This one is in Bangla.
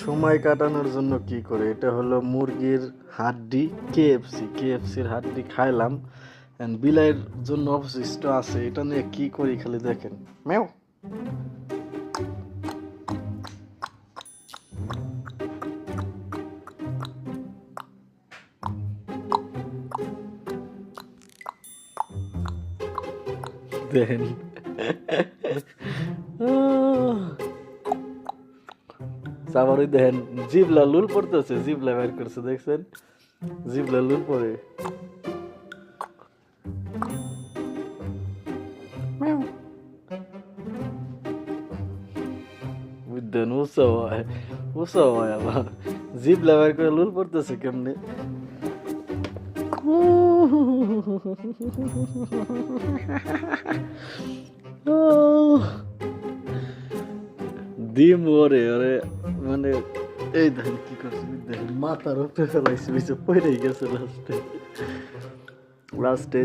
সময় কাটানোর জন্য কি করে, এটা হলো মুরগির হাড্ডি, কেএফসির হাড্ডি খাইলাম। বিলাইয়ের জন্য অবশিষ্ট আছে, এটা নিয়ে কি করি খালি দেখেন। ম্যাও দেখেন। সাবারই দেখেন, জিবলা লুল পড়তেছে, জিবলা বের করছে দেখছেন, জিবলা লুল পড়ে। বুঝলেন, উৎসব হয় আবার, জিবলা বের করে লুল পড়তেছে কেমনে। ডিম ওরে ওরে, মানে এই দেখেন কি করছে, দেখেন মাথার উপরে ফেলাইছে, পড়ে গেছে লাস্টে।